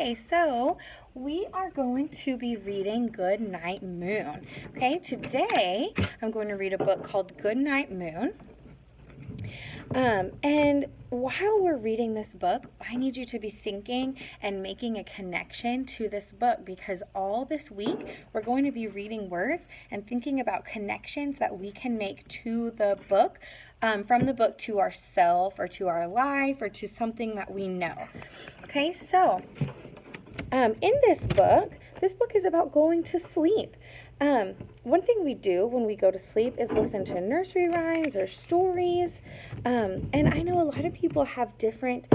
Okay, so we are going to be reading Goodnight Moon. Okay, today I'm going to read a book called Goodnight Moon. And while we're reading this book, I need you to be thinking and making a connection to this book, because all this week we're going to be reading words and thinking about connections that we can make to the book, from the book to ourself or to our life or to something that we know. Okay, so in this book is about going to sleep. One thing we do when we go to sleep is listen to nursery rhymes or stories. And I know a lot of people have different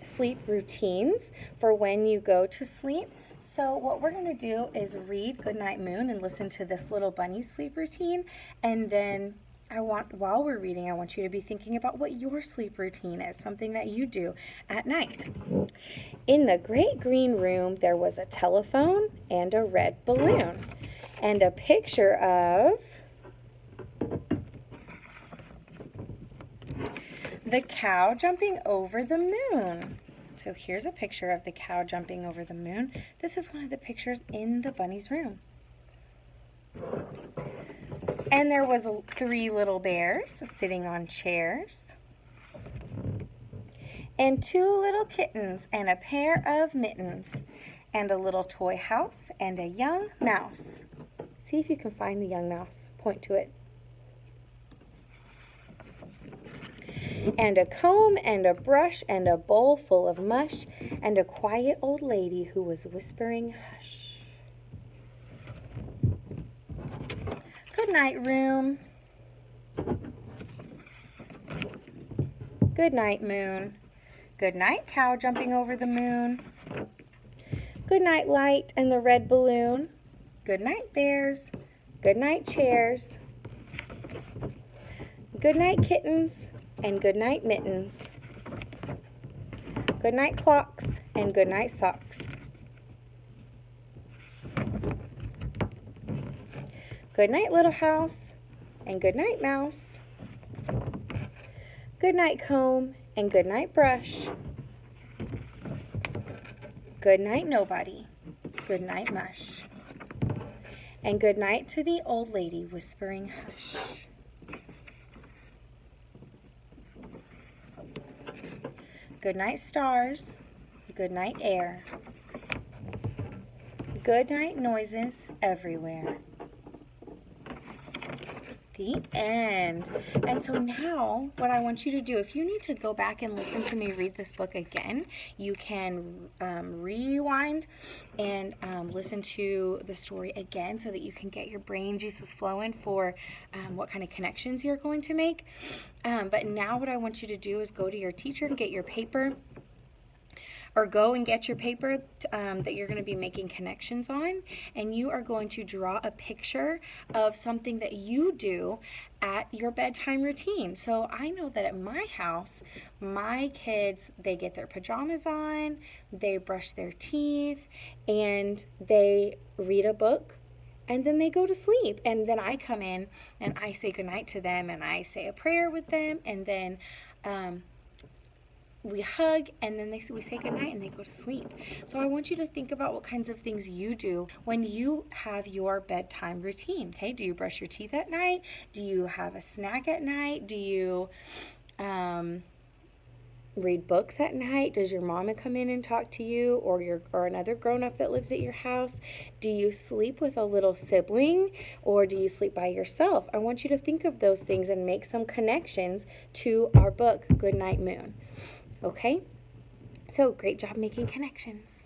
sleep routines for when you go to sleep. So what we're going to do is read Goodnight Moon and listen to this little bunny sleep routine. And then while we're reading, I want you to be thinking about what your sleep routine is, something that you do at night. In the great green room, there was a telephone and a red balloon and a picture of the cow jumping over the moon. So here's a picture of the cow jumping over the moon. This is one of the pictures in the bunny's room. And there was 3 little bears sitting on chairs, and 2 little kittens, and a pair of mittens, and a little toy house, and a young mouse. See if you can find the young mouse. Point to it. And a comb, and a brush, and a bowl full of mush, and a quiet old lady who was whispering hush. Good night, room. Good night, moon. Good night, cow jumping over the moon. Good night, light and the red balloon. Good night, bears. Good night, chairs. Good night, kittens, and good night, mittens. Good night, clocks, and good night, socks. Good night, little house, and good night, mouse. Good night, comb, and good night, brush. Good night, nobody. Good night, mush. And good night to the old lady whispering hush. Good night, stars. Good night, air. Good night, noises everywhere. The end. And so now what I want you to do, if you need to go back and listen to me read this book again, you can rewind and listen to the story again so that you can get your brain juices flowing for what kind of connections you're going to make. But now what I want you to do is go to your teacher and get your paper, or go and get your paper that you're going to be making connections on, and you are going to draw a picture of something that you do at your bedtime routine. So I know that at my house, my kids, they get their pajamas on, they brush their teeth, and they read a book, and then they go to sleep. And then I come in and I say goodnight to them, and I say a prayer with them, and then we hug, and then we say goodnight and they go to sleep. So I want you to think about what kinds of things you do when you have your bedtime routine. Okay, do you brush your teeth at night? Do you have a snack at night? Do you read books at night? Does your mama come in and talk to you, or another grown-up that lives at your house? Do you sleep with a little sibling, or do you sleep by yourself? I want you to think of those things and make some connections to our book, Goodnight Moon. Okay? So great job making connections.